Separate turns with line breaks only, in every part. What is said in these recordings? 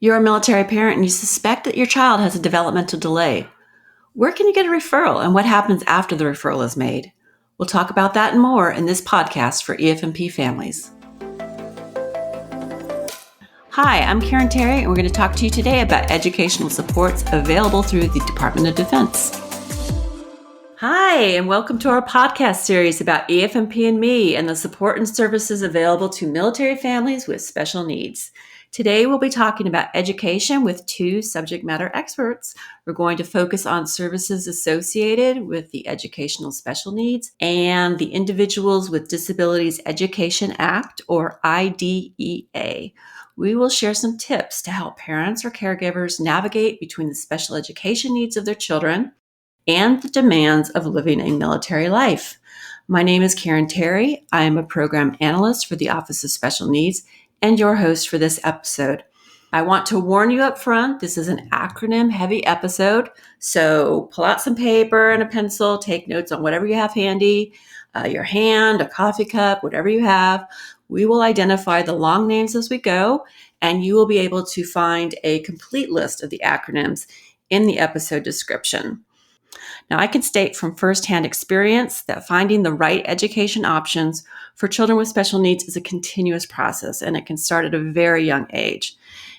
You're a military parent and you suspect that your child has a developmental delay. Where can you get a referral and what happens after the referral is made? We'll talk about that and more in this podcast for EFMP families. Hi, I'm Karen Terry, and we're going to talk to you today about educational supports available through the Department of Defense. Hi, and welcome to our podcast series about EFMP Me and the support and services available to military families with special needs. Today, we'll be talking about education with two subject matter experts. We're going to focus on services associated with the educational special needs and the Individuals with Disabilities Education Act, or IDEA. We will share some tips to help parents or caregivers navigate between the special education needs of their children and the demands of living a military life. My name is Karen Terry. I am a program analyst for the Office of Special Needs and your host for this episode. I want to warn you up front, this is an acronym-heavy episode, so pull out some paper and a pencil, take notes on whatever you have handy, your hand, a coffee cup, whatever you have. We will identify the long names as we go, and you will be able to find a complete list of the acronyms in the episode description. Now, I can state from firsthand experience that finding the right education options for children with special needs is a continuous process, and it can start at a very young age.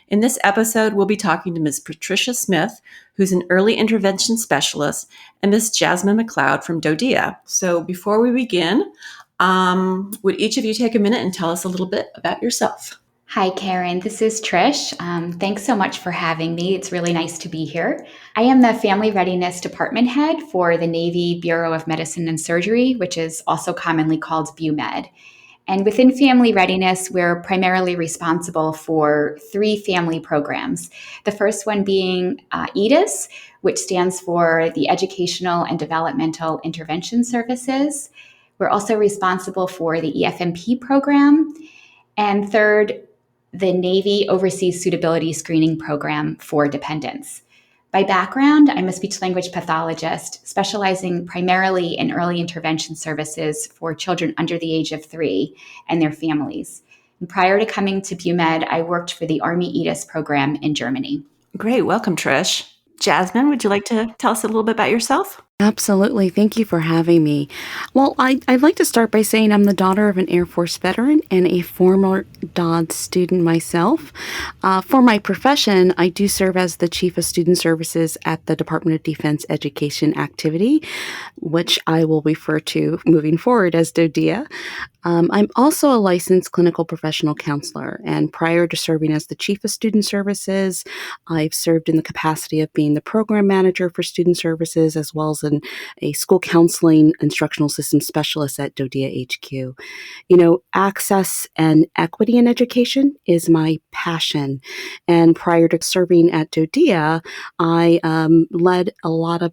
In this episode, we'll be talking to Ms. Tricia Smith, who's an early intervention specialist, and Ms. Jasmine McLeod from DODEA. So before we begin, would each of you take a minute and tell us a little bit about yourself?
Hi, Karen. This is Trish. Thanks so much for having me. It's really nice to be here. I am the Family Readiness Department Head for the Navy Bureau of Medicine and Surgery, which is also commonly called BUMED. And within Family Readiness, we're primarily responsible for 3 family programs. The first one being EDIS, which stands for the Educational and Developmental Intervention Services. We're also responsible for the EFMP program. And third, the Navy Overseas Suitability Screening Program for Dependents. By background, I'm a speech-language pathologist specializing primarily in early intervention services for children under the age of 3 and their families. And prior to coming to BUMED, I worked for the Army EDIS program in Germany.
Great. Welcome, Trish. Jasmine, would you like to tell us a little bit about yourself?
Absolutely. Thank you for having me. Well, I'd like to start by saying I'm the daughter of an Air Force veteran and a former DOD student myself. For my profession, I do serve as the Chief of Student Services at the Department of Defense Education Activity, which I will refer to moving forward as DODEA. I'm also a licensed clinical professional counselor, and prior to serving as the Chief of Student Services, I've served in the capacity of being the program manager for student services, as well as a school counseling instructional systems specialist at DODEA HQ. You know, access and equity in education is my passion, and prior to serving at DODEA, I led a lot of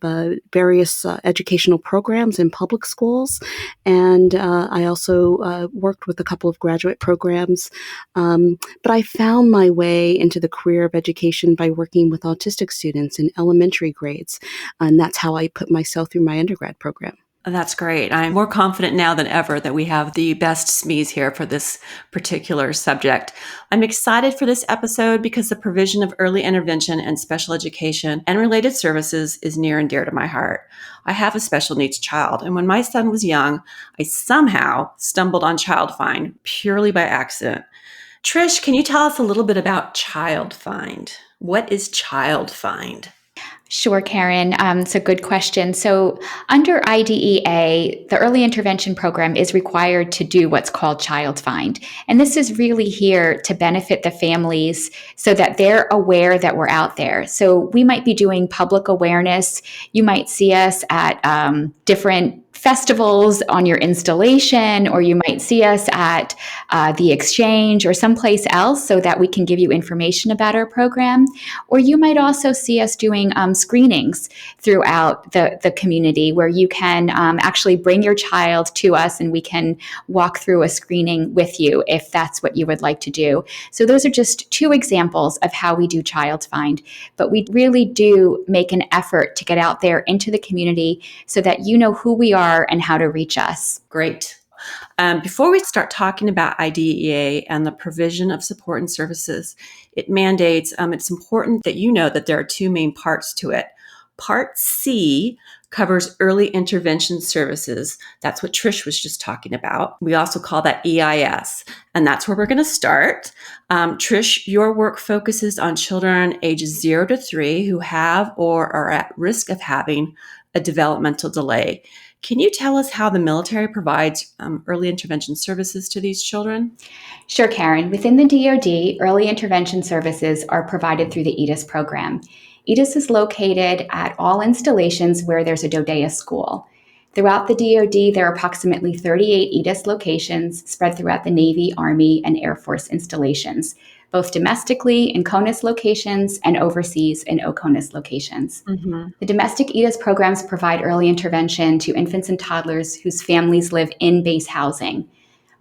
various educational programs in public schools, and I also worked with a couple of graduate programs, but I found my way into the career of education by working with autistic students in elementary grades, and that's how I put myself through my undergrad program.
That's great. I'm more confident now than ever that we have the best SMEs here for this particular subject. I'm excited for this episode because the provision of early intervention and special education and related services is near and dear to my heart. I have a special needs child, and when my son was young, I somehow stumbled on Child Find purely by accident. Trish, can you tell us a little bit about Child Find? What is Child Find?
Sure, Karen. It's a good question. So under IDEA, the early intervention program is required to do what's called Child Find. And this is really here to benefit the families so that they're aware that we're out there. So we might be doing public awareness. You might see us at different festivals on your installation, or you might see us at the exchange or someplace else so that we can give you information about our program. Or you might also see us doing screenings throughout the community where you can actually bring your child to us and we can walk through a screening with you if that's what you would like to do. So those are just 2 examples of how we do Child Find. But we really do make an effort to get out there into the community so that you know who we are and how to reach us.
Great. Before we start talking about IDEA and the provision of support and services it mandates, it's important that you know that there are two main parts to it. Part C covers early intervention services. That's what Trish was just talking about. We also call that EIS, and that's where we're going to start. Trish, your work focuses on children ages 0 to 3 who have or are at risk of having a developmental delay. Can you tell us how the military provides early intervention services to these children?
Sure, Karen. Within the DoD, early intervention services are provided through the EDIS program. EDIS is located at all installations where there's a DoDEA school. Throughout the DoD, there are approximately 38 EDIS locations spread throughout the Navy, Army, and Air Force installations, both domestically in CONUS locations and overseas in OCONUS locations.
Mm-hmm.
The domestic EDIS programs provide early intervention to infants and toddlers whose families live in base housing.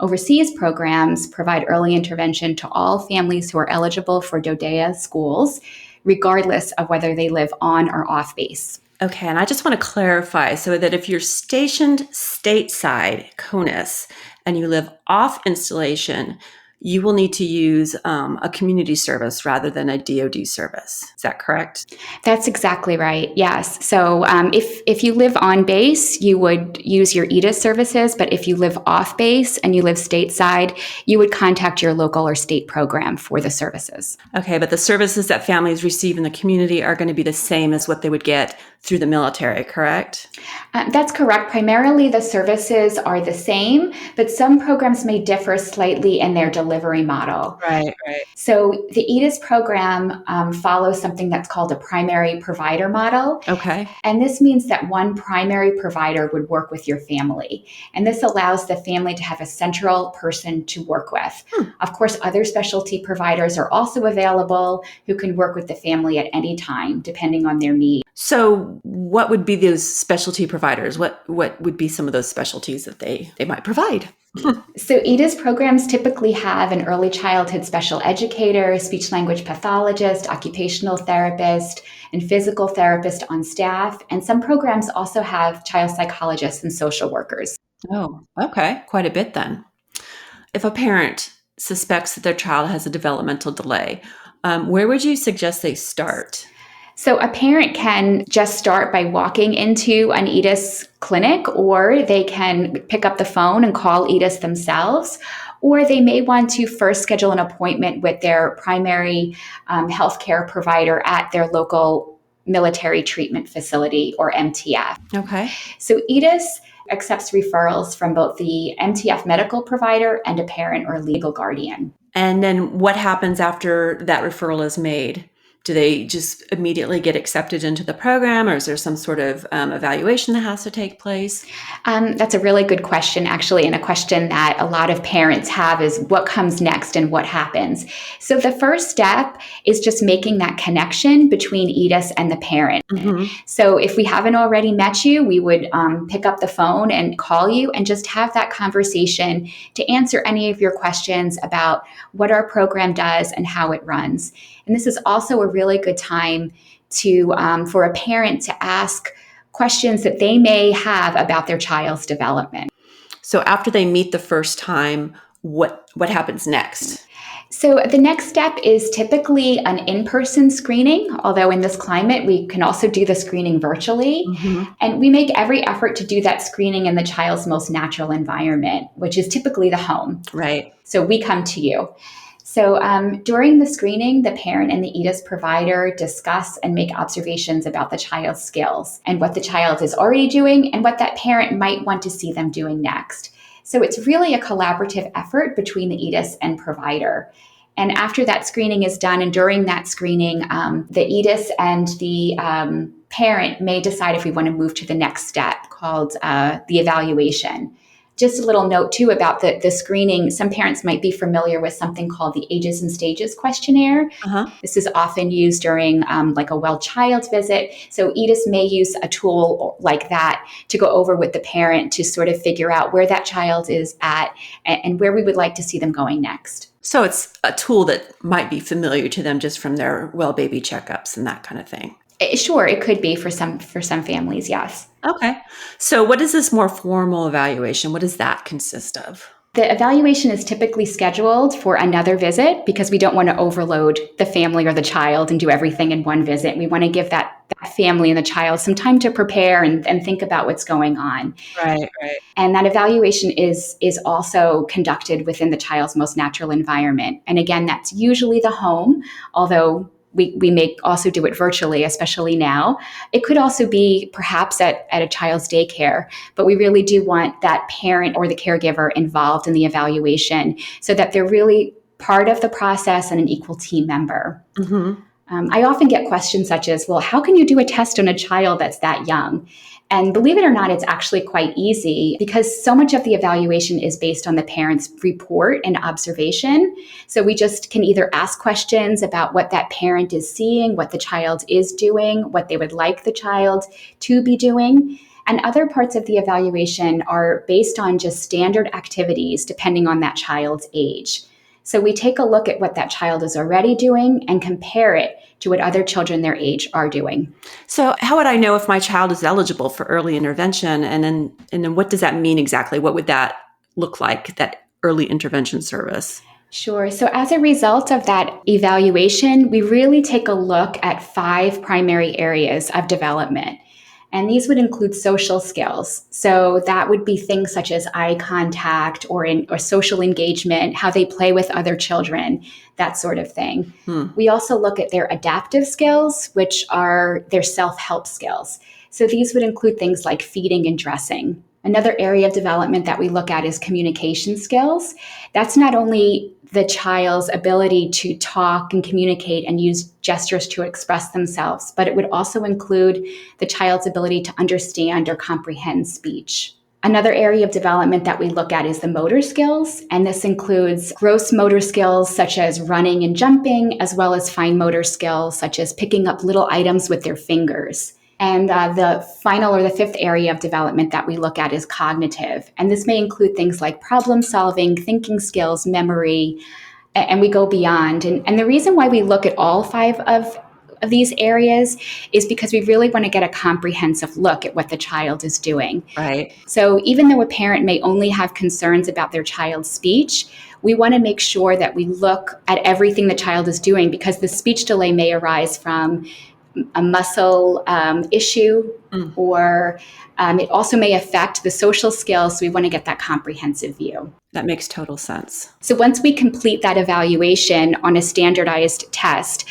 Overseas programs provide early intervention to all families who are eligible for DoDEA schools, regardless of whether they live on or off base.
Okay, and I just want to clarify so that if you're stationed stateside, CONUS, and you live off installation, you will need to use a community service rather than a DoD service. Is that correct?
That's exactly right. Yes. So if you live on base, you would use your EDIS services. But if you live off base and you live stateside, you would contact your local or state program for the services.
Okay, but the services that families receive in the community are going to be the same as what they would get through the military, correct?
That's correct. Primarily, the services are the same, but some programs may differ slightly in their delivery model.
Right.
So the EDIS program follows something that's called a primary provider model.
Okay.
And this means that one primary provider would work with your family. And this allows the family to have a central person to work with. Of course, other specialty providers are also available who can work with the family at any time, depending on their needs.
So what would be those specialty providers? What would be some of those specialties that they might provide?
So EDIS programs typically have an early childhood special educator, speech language pathologist, occupational therapist, and physical therapist on staff. And some programs also have child psychologists and social workers.
Oh, okay. Quite a bit then. If a parent suspects that their child has a developmental delay, where would you suggest they start?
So a parent can just start by walking into an EDIS clinic, or they can pick up the phone and call EDIS themselves, or they may want to first schedule an appointment with their primary healthcare provider at their local military treatment facility or MTF.
Okay.
So EDIS accepts referrals from both the MTF medical provider and a parent or legal guardian.
And then what happens after that referral is made? Do they just immediately get accepted into the program, or is there some sort of evaluation that has to take place?
That's a really good question, actually, and a question that a lot of parents have is what comes next and what happens. So the first step is just making that connection between EDIS and the parent.
Mm-hmm.
So if we haven't already met you, we would pick up the phone and call you and just have that conversation to answer any of your questions about what our program does and how it runs. And this is also a really good time to for a parent to ask questions that they may have about their child's development.
So after they meet the first time, what happens next?
So the next step is typically an in-person screening, although in this climate, we can also do the screening virtually.
Mm-hmm.
And we make every effort to do that screening in the child's most natural environment, which is typically the home.
Right.
So we come to you. So during the screening, the parent and the EDIS provider discuss and make observations about the child's skills and what the child is already doing and what that parent might want to see them doing next. So it's really a collaborative effort between the EDIS and provider. And after that screening is done and during that screening, the EDIS and the parent may decide if we want to move to the next step called the evaluation. Just a little note, too, about the screening. Some parents might be familiar with something called the Ages and Stages questionnaire.
Uh-huh.
This is often used during like a well child visit. So EDIS may use a tool like that to go over with the parent to sort of figure out where that child is at and where we would like to see them going next.
So it's a tool that might be familiar to them just from their well baby checkups and that kind of thing.
Sure, it could be for some families, yes.
Okay. So what is this more formal evaluation? What does that consist of?
The evaluation is typically scheduled for another visit because we don't want to overload the family or the child and do everything in one visit. We want to give that family and the child some time to prepare and think about what's going on.
Right.
And that evaluation is also conducted within the child's most natural environment. And again, that's usually the home, although we may also do it virtually, especially now. It could also be perhaps at a child's daycare, but we really do want that parent or the caregiver involved in the evaluation so that they're really part of the process and an equal team member.
Mm-hmm.
I often get questions such as, well, how can you do a test on a child that's that young? And believe it or not, it's actually quite easy because so much of the evaluation is based on the parent's report and observation. So we just can either ask questions about what that parent is seeing, what the child is doing, what they would like the child to be doing. And other parts of the evaluation are based on just standard activities depending on that child's age. So we take a look at what that child is already doing and compare it to what other children their age are doing.
So how would I know if my child is eligible for early intervention? And then what does that mean exactly? What would that look like, that early intervention service?
Sure. So as a result of that evaluation, we really take a look at 5 primary areas of development. And these would include social skills. So that would be things such as eye contact or social engagement, how they play with other children, that sort of thing. We also look at their adaptive skills, which are their self-help skills. So these would include things like feeding and dressing. Another area of development that we look at is communication skills. That's not only the child's ability to talk and communicate and use gestures to express themselves, but it would also include the child's ability to understand or comprehend speech. Another area of development that we look at is the motor skills, and this includes gross motor skills such as running and jumping, as well as fine motor skills such as picking up little items with their fingers. And the final or the 5th area of development that we look at is cognitive. And this may include things like problem solving, thinking skills, memory, and we go beyond. And the reason why we look at all 5 of these areas is because we really want to get a comprehensive look at what the child is doing.
Right.
So even though a parent may only have concerns about their child's speech, we want to make sure that we look at everything the child is doing because the speech delay may arise from a muscle issue, or it also may affect the social skills. So we want to get that comprehensive view.
That makes total sense.
So once we complete that evaluation on a standardized test,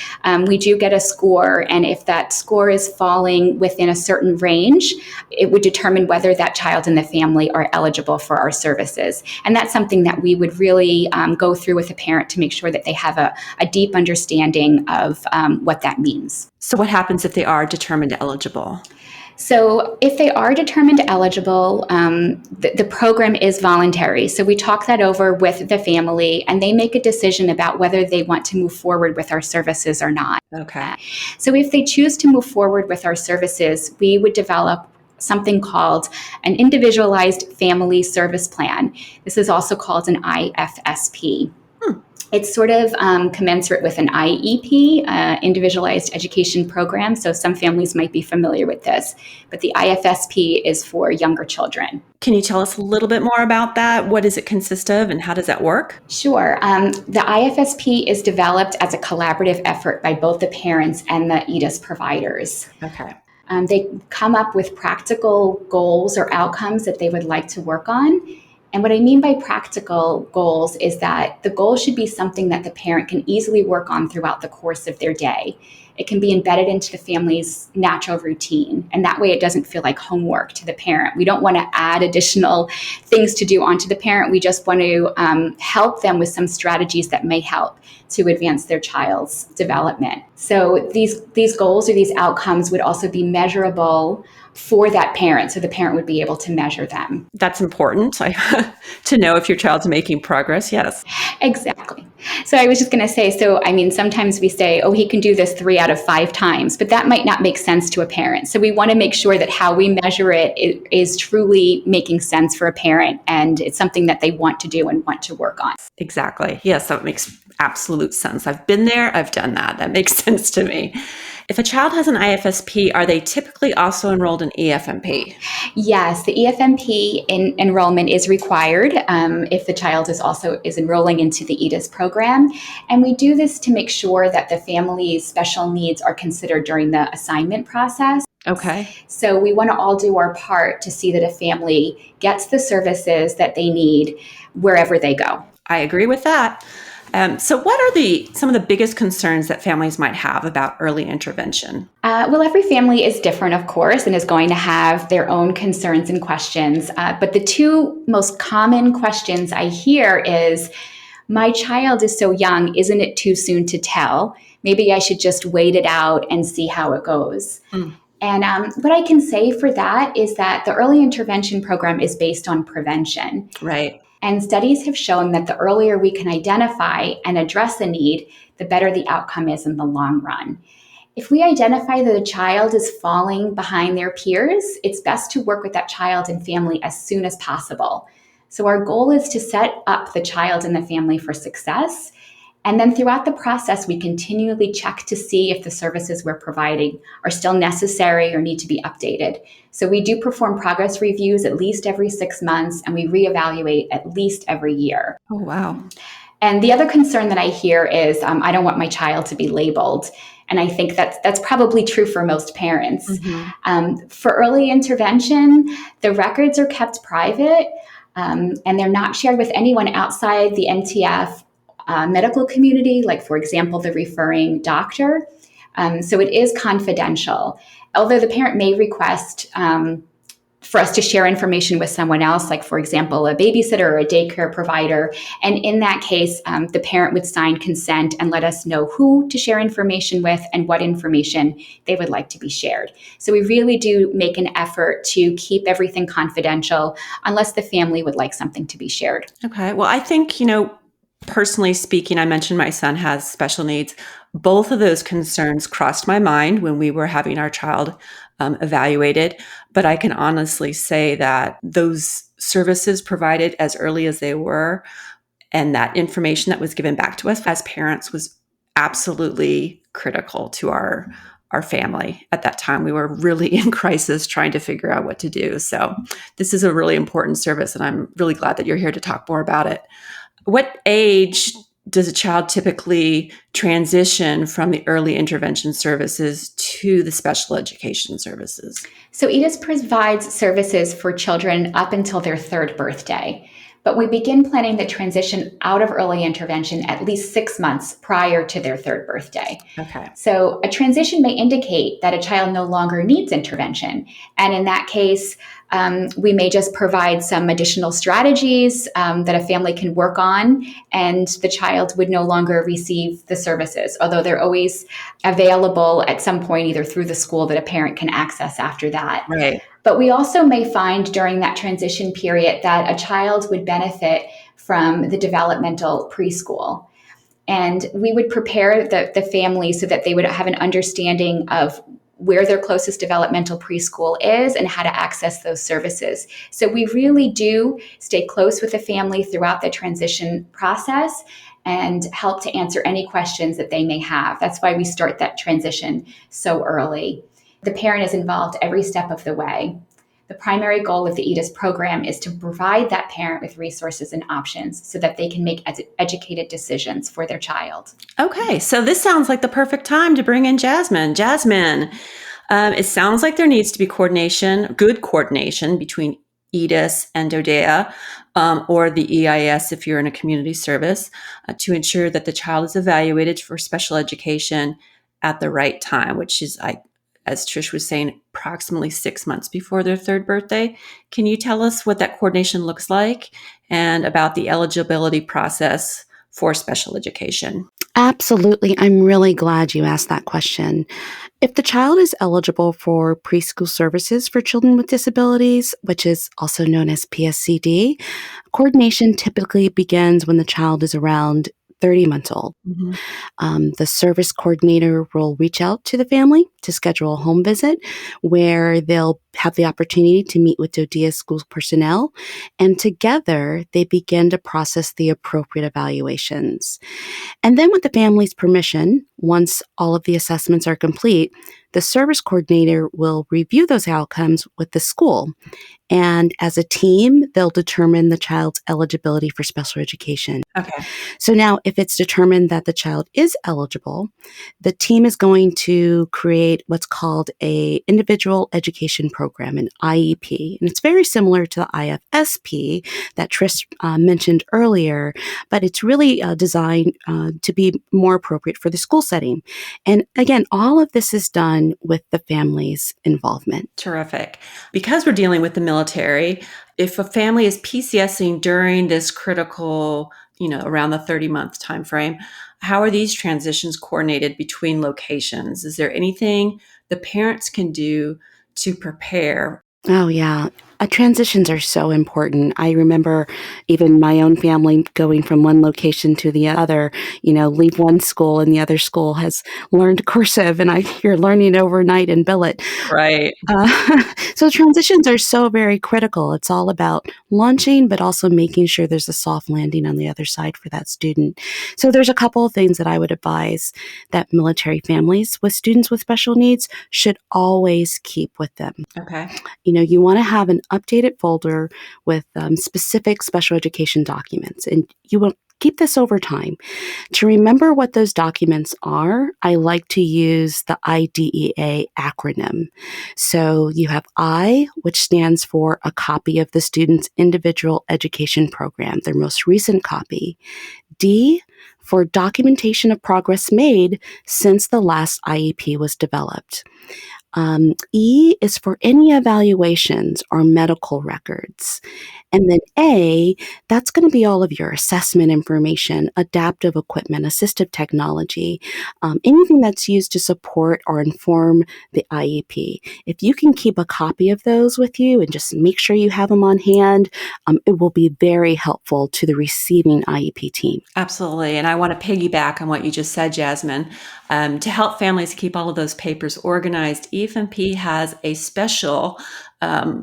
we do get a score. And if that score is falling within a certain range, it would determine whether that child and the family are eligible for our services. And that's something that we would really go through with a parent to make sure that they have a deep understanding of what that means.
So what happens if they are determined eligible?
So if they are determined eligible, the program is voluntary. So we talk that over with the family and they make a decision about whether they want to move forward with our services or not.
Okay.
So if they choose to move forward with our services, we would develop something called an individualized family service plan. This is also called an IFSP. It's sort of commensurate with an IEP, Individualized Education Program. So some families might be familiar with this, but the IFSP is for younger children.
Can you tell us a little bit more about that? What does it consist of and how does that work?
Sure. The IFSP is developed as a collaborative effort by both the parents and the EDIS providers.
Okay.
They come up with practical goals or outcomes that they would like to work on. And what I mean by practical goals is that the goal should be something that the parent can easily work on throughout the course of their day. It can be embedded into the family's natural routine. And that way it doesn't feel like homework to the parent. We don't want to add additional things to do onto the parent. We just want to help them with some strategies that may help to advance their child's development. So these goals or these outcomes would also be measurable for that parent, so the parent would be able to measure them.
That's important to know if your child's making progress. Yes.
Exactly. So I was just going to say, sometimes we say, oh, he can do this 3 out of 5 times, but that might not make sense to a parent. So we want to make sure that how we measure it is truly making sense for a parent, and it's something that they want to do and want to work on.
Exactly. Yes, that makes absolute sense. I've been there. I've done that. That makes sense to me. If a child has an IFSP, are they typically also enrolled in EFMP?
Yes, the EFMP enrollment is required if the child is enrolling into the EDIS program. And we do this to make sure that the family's special needs are considered during the assignment process.
Okay.
So we want to all do our part to see that a family gets the services that they need wherever they go.
I agree with that. So what are some of the biggest concerns that families might have about early intervention?
Well, every family is different, of course, and is going to have their own concerns and questions. But the two most common questions I hear is, my child is so young, isn't it too soon to tell? Maybe I should just wait it out and see how it goes.
Mm.
And what I can say for that is that the early intervention program is based on prevention.
Right.
And studies have shown that the earlier we can identify and address a need, the better the outcome is in the long run. If we identify that a child is falling behind their peers, it's best to work with that child and family as soon as possible. So our goal is to set up the child and the family for success. And then throughout the process, we continually check to see if the services we're providing are still necessary or need to be updated. So we do perform progress reviews at least every 6 months, and we reevaluate at least every year.
Oh, wow.
And the other concern that I hear is, I don't want my child to be labeled. And I think that's probably true for most parents.
Mm-hmm.
For early intervention, the records are kept private, and they're not shared with anyone outside the NTF medical community, like, for example, the referring doctor. So it is confidential. Although the parent may request for us to share information with someone else, like, for example, a babysitter or a daycare provider. And in that case, the parent would sign consent and let us know who to share information with and what information they would like to be shared. So we really do make an effort to keep everything confidential unless the family would like something to be shared.
Okay. Well, I think, personally speaking, I mentioned my son has special needs. Both of those concerns crossed my mind when we were having our child evaluated. But I can honestly say that those services provided as early as they were, and that information that was given back to us as parents, was absolutely critical to our family. At that time, we were really in crisis trying to figure out what to do. So this is a really important service, and I'm really glad that you're here to talk more about it. What age does a child typically transition from the early intervention services to the special education services?
So EDIS provides services for children up until their 3rd birthday, but we begin planning the transition out of early intervention at least 6 months prior to their 3rd birthday.
Okay.
So a transition may indicate that a child no longer needs intervention. And in that case, we may just provide some additional strategies that a family can work on, and the child would no longer receive the services, although they're always available at some point, either through the school that a parent can access after that.
Right.
But we also may find during that transition period that a child would benefit from the developmental preschool. And we would prepare the family so that they would have an understanding of where their closest developmental preschool is and how to access those services. So we really do stay close with the family throughout the transition process and help to answer any questions that they may have. That's why we start that transition so early. The parent is involved every step of the way. The primary goal of the EDIS program is to provide that parent with resources and options so that they can make educated decisions for their child.
Okay, so this sounds like the perfect time to bring in Jasmine. Jasmine, it sounds like there needs to be good coordination between EDIS and DODEA, or the EIS if you're in a community service, to ensure that the child is evaluated for special education at the right time, which is, as Trish was saying, approximately 6 months before their 3rd birthday. Can you tell us what that coordination looks like and about the eligibility process for special education?
Absolutely. I'm really glad you asked that question. If the child is eligible for preschool services for children with disabilities, which is also known as PSCD, coordination typically begins when the child is around 30 months old.
Mhm.
The service coordinator will reach out to the family to schedule a home visit where they'll have the opportunity to meet with DODEA school personnel, and together they begin to process the appropriate evaluations. And then, with the family's permission, once all of the assessments are complete, the service coordinator will review those outcomes with the school. And as a team, they'll determine the child's eligibility for special education.
Okay.
So now, if it's determined that the child is eligible, the team is going to create what's called a individual education program, an IEP. And it's very similar to the IFSP that Trish mentioned earlier, but it's really designed to be more appropriate for the school setting. And again, all of this is done with the family's involvement.
Terrific. Because we're dealing with the military, if a family is PCSing during this critical, around the 30-month time frame, how are these transitions coordinated between locations? Is there anything the parents can do to prepare?
Oh, yeah. Transitions are so important. I remember even my own family going from one location to the other, leave one school and the other school has learned cursive and you're learning overnight in billet.
Right.
So transitions are so very critical. It's all about launching, but also making sure there's a soft landing on the other side for that student. So there's a couple of things that I would advise that military families with students with special needs should always keep with them.
Okay.
You want to have an updated folder with specific special education documents, and you will keep this over time. To remember what those documents are, I like to use the IDEA acronym. So you have I, which stands for a copy of the student's individual education program, their most recent copy. D, for documentation of progress made since the last IEP was developed. E is for any evaluations or medical records. And then A, that's going to be all of your assessment information, adaptive equipment, assistive technology, anything that's used to support or inform the IEP. If you can keep a copy of those with you and just make sure you have them on hand, it will be very helpful to the receiving IEP team.
Absolutely. And I want to piggyback on what you just said, Jasmine. To help families keep all of those papers organized, EFMP has a special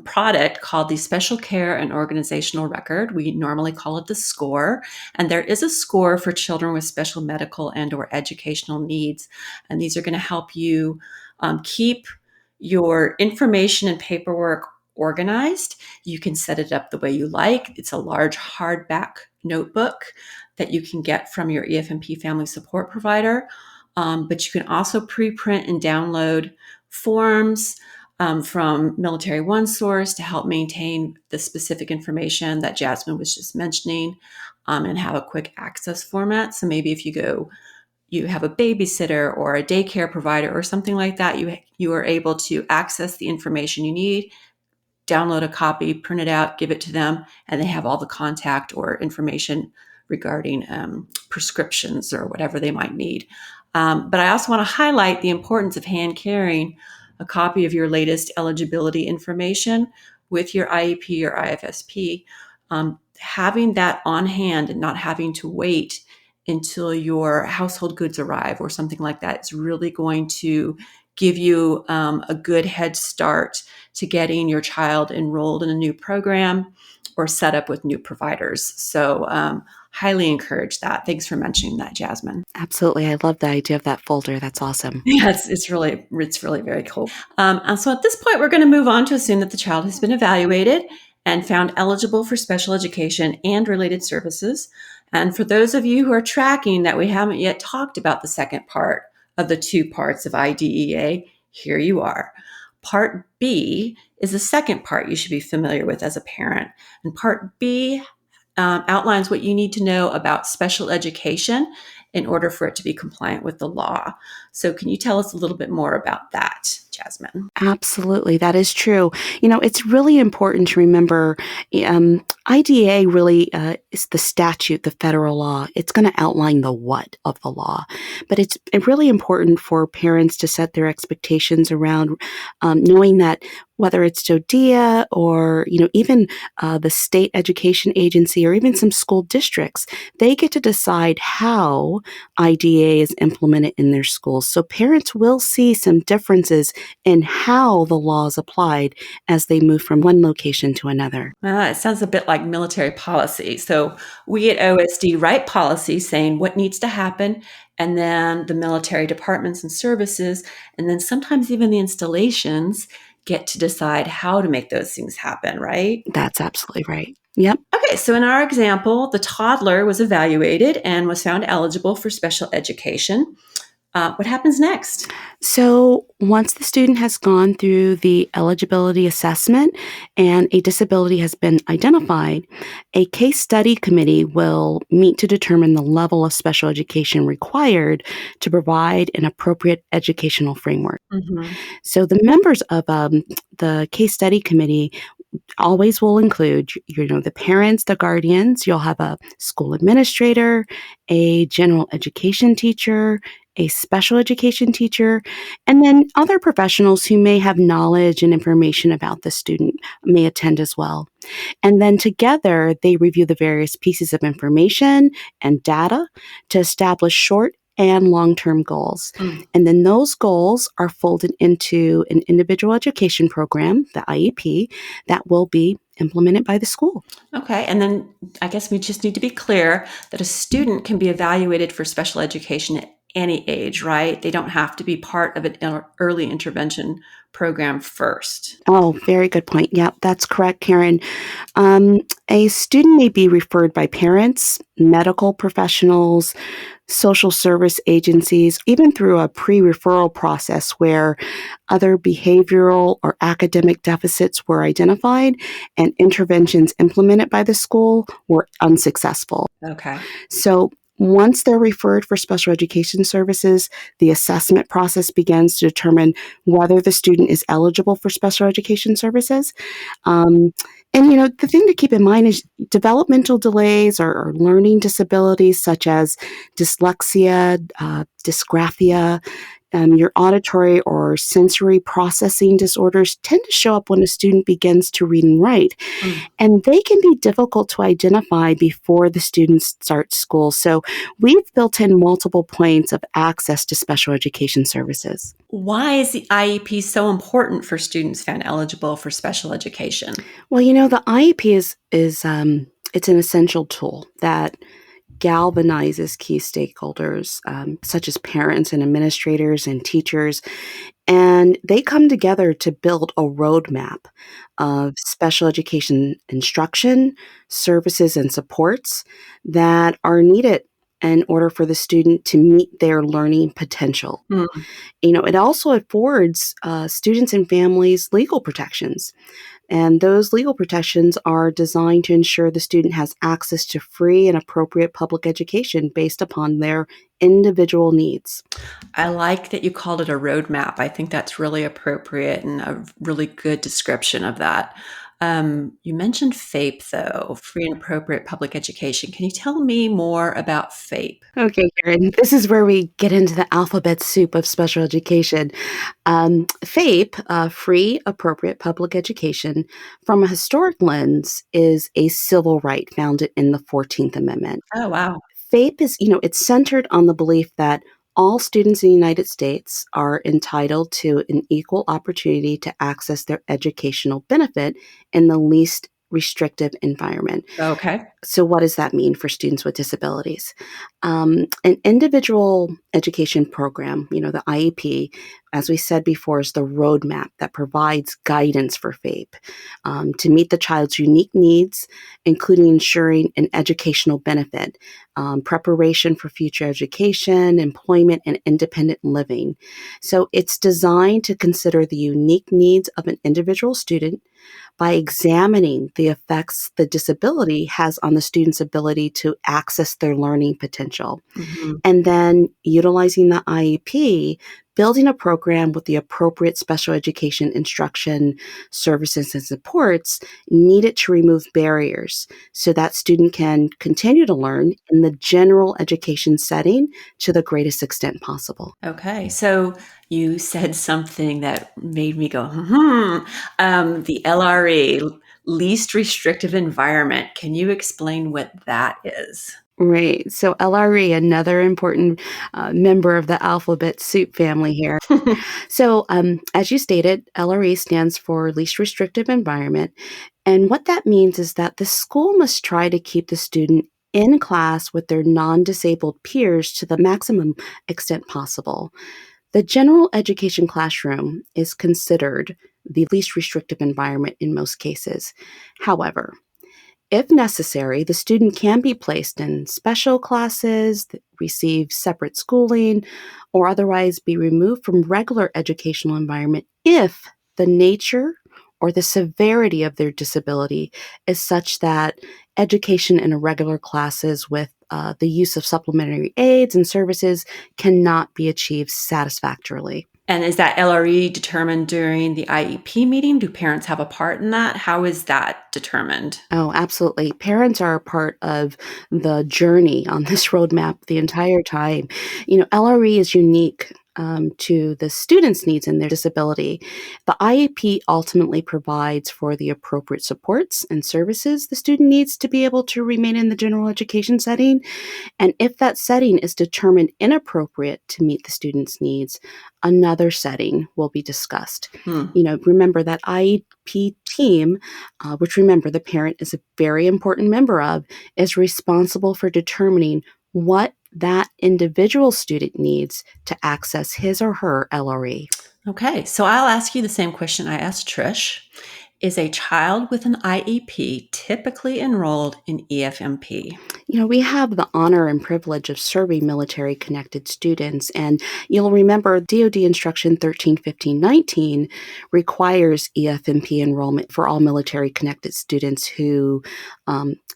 product called the Special Care and Organizational Record. We normally call it the SCORE. And there is a score for children with special medical and or educational needs. And these are going to help you keep your information and paperwork organized. You can set it up the way you like. It's a large hardback notebook that you can get from your EFMP family support provider. But you can also pre-print and download forms from Military One Source to help maintain the specific information that Jasmine was just mentioning, and have a quick access format. So maybe if you have a babysitter or a daycare provider or something like that, you are able to access the information you need, download a copy, print it out, give it to them, and they have all the contact or information regarding prescriptions or whatever they might need. But I also want to highlight the importance of hand carrying a copy of your latest eligibility information with your IEP or IFSP. Having that on hand and not having to wait until your household goods arrive or something like that is really going to give you a good head start to getting your child enrolled in a new program or set up with new providers. So highly encourage that. Thanks for mentioning that, Jasmine.
Absolutely. I love the idea of that folder. That's awesome.
Yes, it's really very cool. And so at this point, we're going to move on to assume that the child has been evaluated and found eligible for special education and related services. And for those of you who are tracking that we haven't yet talked about the second part of the two parts of IDEA, here you are. Part B is the second part you should be familiar with as a parent. And Part B outlines what you need to know about special education in order for it to be compliant with the law. So can you tell us a little bit more about that, Jasmine?
Absolutely. That is true. It's really important to remember IDEA really is the statute, the federal law. It's going to outline the what of the law. But it's really important for parents to set their expectations around knowing that whether it's JODIA or, even the state education agency or even some school districts, they get to decide how IDEA is implemented in their schools. So parents will see some differences in how the law is applied as they move from one location to another.
It sounds a bit like military policy. So we at OSD write policy saying what needs to happen, and then the military departments and services, and then sometimes even the installations get to decide how to make those things happen, right?
That's absolutely right. Yep.
Okay, so in our example, the toddler was evaluated and was found eligible for special education. What happens next?
So once the student has gone through the eligibility assessment and a disability has been identified, a case study committee will meet to determine the level of special education required to provide an appropriate educational framework.
Mm-hmm.
So the members of the case study committee always will include, the parents, the guardians. You'll have a school administrator, a general education teacher, a special education teacher, and then other professionals who may have knowledge and information about the student may attend as well. And then together, they review the various pieces of information and data to establish short and long-term goals. And then those goals are folded into an individual education program, the IEP, that will be implemented by the school.
Okay, and then I guess we just need to be clear that a student can be evaluated for special education at any age, right? They don't have to be part of an early intervention program first.
Oh, very good point. Yeah, that's correct, Karen. A student may be referred by parents, medical professionals, social service agencies, even through a pre-referral process where other behavioral or academic deficits were identified and interventions implemented by the school were unsuccessful.
Okay.
So once they're referred for special education services, the assessment process begins to determine whether the student is eligible for special education services. The thing to keep in mind is developmental delays or learning disabilities such as dyslexia, dysgraphia, your auditory or sensory processing disorders tend to show up when a student begins to read and write. And they can be difficult to identify before the student starts school. So we've built in multiple points of access to special education services.
Why is the IEP so important for students found eligible for special education?
Well, the IEP is it's an essential tool that galvanizes key stakeholders, such as parents and administrators and teachers, and they come together to build a roadmap of special education instruction, services, and supports that are needed in order for the student to meet their learning potential. It also affords students and families legal protections. And those legal protections are designed to ensure the student has access to free and appropriate public education based upon their individual needs.
I like that you called it a roadmap. I think that's really appropriate and a really good description of that. You mentioned FAPE, though, free and appropriate public education. Can you tell me more about FAPE?
Okay, Karen, this is where we get into the alphabet soup of special education. FAPE, free, appropriate public education, from a historic lens, is a civil right founded in the 14th Amendment.
Oh, wow.
FAPE is, it's centered on the belief that all students in the United States are entitled to an equal opportunity to access their educational benefit in the least restrictive environment.
Okay.
So what does that mean for students with disabilities? An individual education program, the IEP, as we said before, is the roadmap that provides guidance for FAPE to meet the child's unique needs, including ensuring an educational benefit, preparation for future education, employment, and independent living. So it's designed to consider the unique needs of an individual student by examining the effects the disability has on the student's ability to access their learning potential. And then utilizing the IEP building a program with the appropriate special education instruction, services, and supports needed to remove barriers so that student can continue to learn in the general education setting to the greatest extent possible.
Okay, so you said something that made me go, the LRE, least restrictive environment. Can you explain what that is?
Right. So LRE, another important member of the alphabet soup family here. So, as you stated, LRE stands for least restrictive environment. And what that means is that the school must try to keep the student in class with their non-disabled peers to the maximum extent possible. The general education classroom is considered the least restrictive environment in most cases. However, if necessary, the student can be placed in special classes, receive separate schooling, or otherwise be removed from regular educational environment if the nature or the severity of their disability is such that education in irregular classes with the use of supplementary aids and services cannot be achieved satisfactorily.
And is that LRE determined during the IEP meeting? Do parents have a part in that? How is that determined?
Oh, absolutely. Parents are a part of the journey on this roadmap the entire time. LRE is unique to the student's needs and their disability. The IEP ultimately provides for the appropriate supports and services the student needs to be able to remain in the general education setting. And if that setting is determined inappropriate to meet the student's needs, another setting will be discussed. Remember that IEP team, which remember the parent is a very important member of, is responsible for determining what that individual student needs to access his or her LRE.
Okay, so I'll ask you the same question I asked Trish. Is a child with an IEP typically enrolled in EFMP?
We have the honor and privilege of serving military-connected students, and you'll remember DoD Instruction 131519 requires EFMP enrollment for all military-connected students who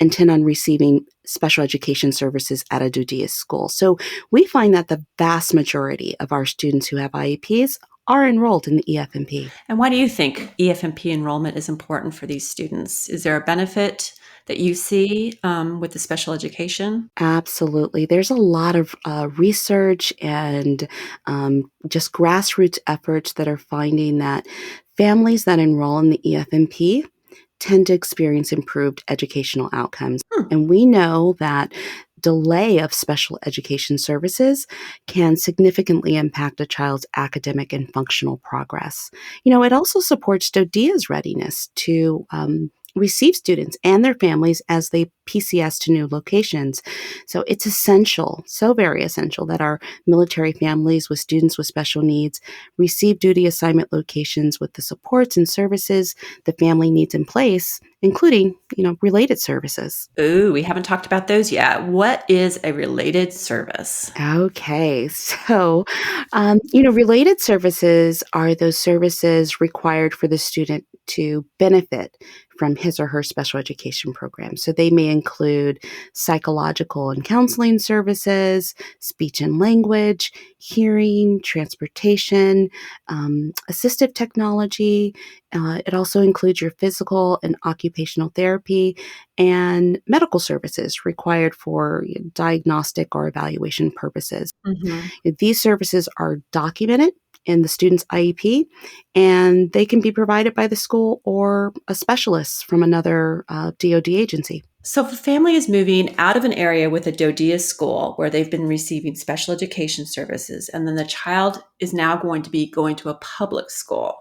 intend on receiving special education services at a DoD school. So we find that the vast majority of our students who have IEPs are enrolled in the EFMP.
And why do you think EFMP enrollment is important for these students? Is there a benefit that you see with the special education?
Absolutely. There's a lot of research and just grassroots efforts that are finding that families that enroll in the EFMP tend to experience improved educational outcomes. And we know that delay of special education services can significantly impact a child's academic and functional progress. It also supports DoDIA's readiness to receive students and their families as they PCS to new locations. So it's essential, so very essential, that our military families with students with special needs receive duty assignment locations with the supports and services the family needs in place, including, related services.
Ooh, we haven't talked about those yet. What is a related service?
Okay, so, related services are those services required for the student to benefit from his or her special education program. So they may include psychological and counseling services, speech and language, hearing, transportation, assistive technology. It also includes your physical and occupational therapy and medical services required for diagnostic or evaluation purposes. These services are documented in the student's IEP, and they can be provided by the school or a specialist from another DoD agency.
So if a family is moving out of an area with a DoDIA school where they've been receiving special education services, and then the child is now going to be going to a public school,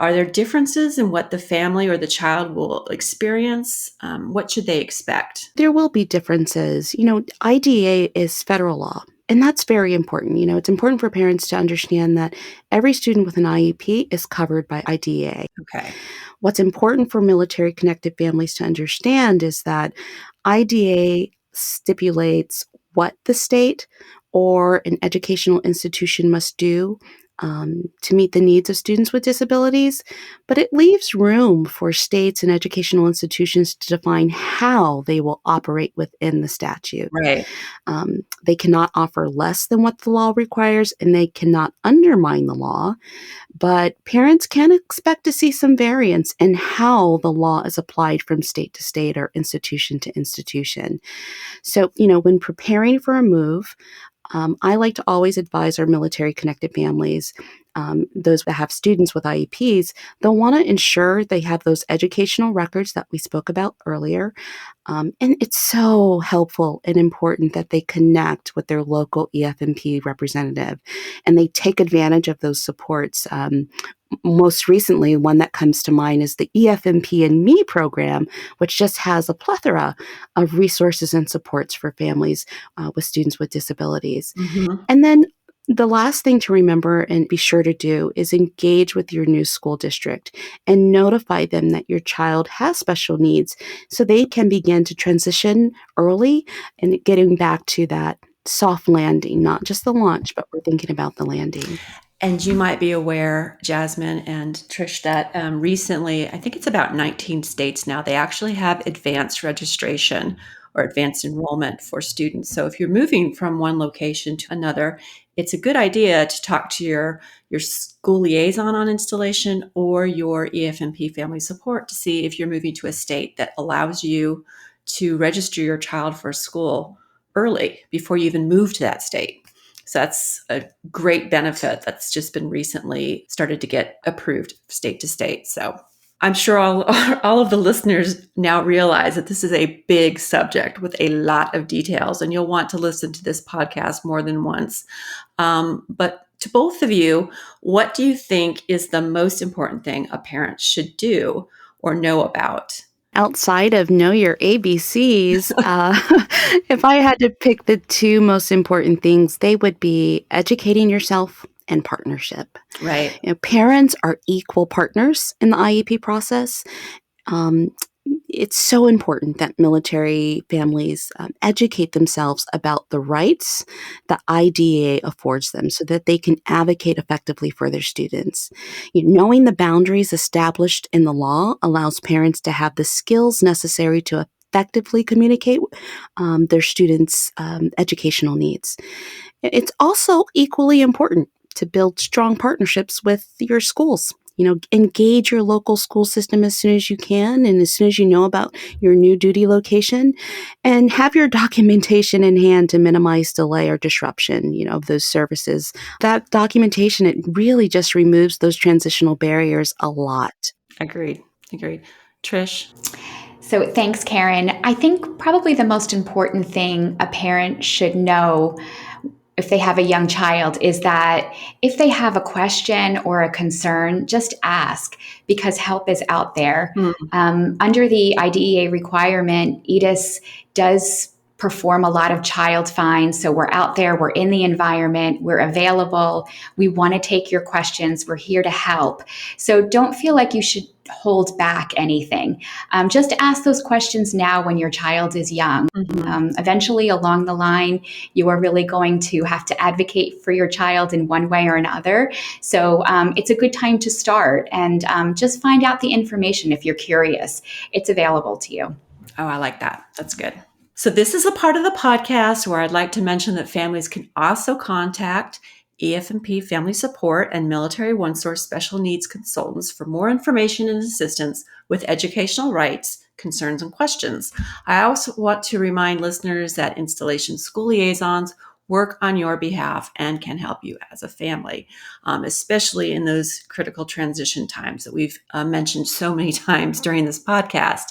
are there differences in what the family or the child will experience? What should they expect?
There will be differences. IDEA is federal law. And that's very important. It's important for parents to understand that every student with an IEP is covered by IDEA.
Okay.
What's important for military-connected families to understand is that IDEA stipulates what the state or an educational institution must do to meet the needs of students with disabilities, but it leaves room for states and educational institutions to define how they will operate within the statute.
Right.
They cannot offer less than what the law requires, and they cannot undermine the law. But parents can expect to see some variance in how the law is applied from state to state or institution to institution. So, when preparing for a move, I like to always advise our military connected families, those that have students with IEPs, they'll want to ensure they have those educational records that we spoke about earlier. And it's so helpful and important that they connect with their local EFMP representative and they take advantage of those supports. Most recently, one that comes to mind is the EFMP Me program, which just has a plethora of resources and supports for families with students with disabilities.
Mm-hmm.
And then the last thing to remember and be sure to do is engage with your new school district and notify them that your child has special needs so they can begin to transition early and getting back to that soft landing, not just the launch, but we're thinking about the landing.
And you might be aware, Jasmine and Trish, that recently, I think it's about 19 states now, they actually have advanced registration or advanced enrollment for students. So if you're moving from one location to another, it's a good idea to talk to your school liaison on installation or your EFMP family support to see if you're moving to a state that allows you to register your child for school early before you even move to that state. So that's a great benefit that's just been recently started to get approved state to state. So I'm sure all of the listeners now realize that this is a big subject with a lot of details, and you'll want to listen to this podcast more than once. But to both of you, what do you think is the most important thing a parent should do or know about?
Outside of know your ABCs, if I had to pick the two most important things, they would be educating yourself and partnership.
Right.
Parents are equal partners in the IEP process. It's so important that military families educate themselves about the rights that IDEA affords them so that they can advocate effectively for their students. Knowing the boundaries established in the law allows parents to have the skills necessary to effectively communicate their students' educational needs. It's also equally important to build strong partnerships with your schools. Engage your local school system as soon as you can and as soon as you know about your new duty location, and have your documentation in hand to minimize delay or disruption, of those services. That documentation, it really just removes those transitional barriers a lot.
Agreed. Trish?
So thanks, Karen. I think probably the most important thing a parent should know if they have a young child is that if they have a question or a concern, just ask, because help is out there. Under the IDEA requirement, EDIS does perform a lot of child finds. So we're out there, we're in the environment, we're available. We want to take your questions. We're here to help. So don't feel like you should hold back anything. Just ask those questions now when your child is young. Eventually along the line, you are really going to have to advocate for your child in one way or another. So it's a good time to start and just find out the information if you're curious. It's available to you.
Oh, I like that. That's good. So this is a part of the podcast where I'd like to mention that families can also contact EFMP Family Support and Military OneSource Special Needs Consultants for more information and assistance with educational rights, concerns, and questions. I also want to remind listeners that installation school liaisons work on your behalf and can help you as a family, especially in those critical transition times that we've mentioned so many times during this podcast.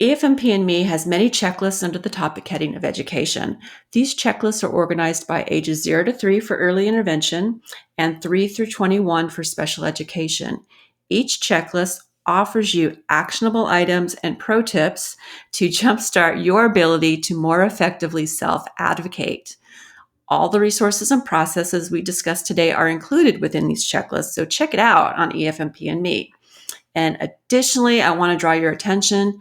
EFMP Me has many checklists under the topic heading of education. These checklists are organized by ages 0 to 3 for early intervention and 3 through 21 for special education. Each checklist offers you actionable items and pro tips to jumpstart your ability to more effectively self-advocate. All the resources and processes we discussed today are included within these checklists, so check it out on EFMP Me. And additionally, I want to draw your attention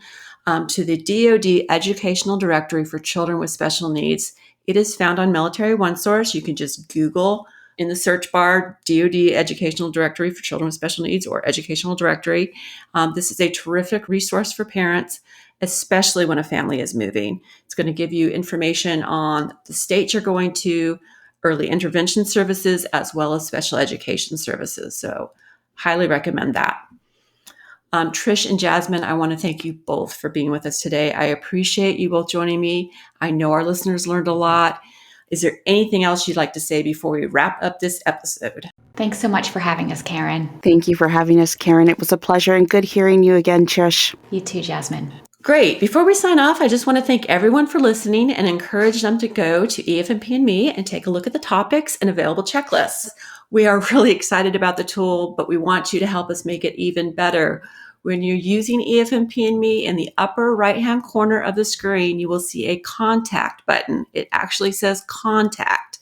to the DoD Educational Directory for Children with Special Needs. It is found on Military OneSource. You can just Google in the search bar, DoD Educational Directory for Children with Special Needs or Educational Directory. This is a terrific resource for parents, especially when a family is moving. It's going to give you information on the state you're going to, early intervention services, as well as special education services. So highly recommend that. Trish and Jasmine, I want to thank you both for being with us today. I appreciate you both joining me. I know our listeners learned a lot. Is there anything else you'd like to say before we wrap up this episode?
Thanks so much for having us, Karen.
Thank you for having us, Karen. It was a pleasure and good hearing you again, Trish.
You too, Jasmine.
Great. Before we sign off, I just want to thank everyone for listening and encourage them to go to EFMP Me and take a look at the topics and available checklists. We are really excited about the tool, but we want you to help us make it even better. When you're using EFMP Me, in the upper right-hand corner of the screen, you will see a contact button. It actually says contact.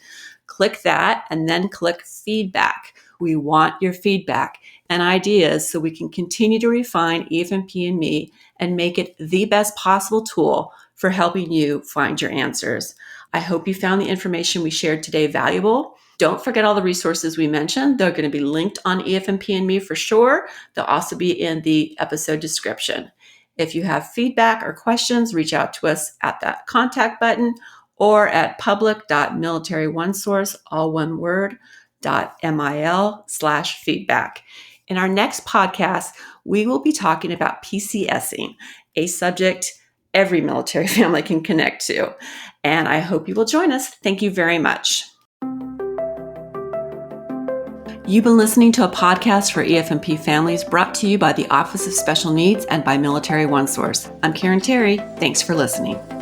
Click that and then click feedback. We want your feedback and ideas so we can continue to refine EFMP Me and make it the best possible tool for helping you find your answers. I hope you found the information we shared today valuable. Don't forget all the resources we mentioned. They're going to be linked on EFMP Me for sure. They'll also be in the episode description. If you have feedback or questions, reach out to us at that contact button or at public.military1source, all one word, .mil/feedback. In our next podcast, we will be talking about PCSing, a subject every military family can connect to. And I hope you will join us. Thank you very much. You've been listening to a podcast for EFMP families brought to you by the Office of Special Needs and by Military OneSource. I'm Karen Terry. Thanks for listening.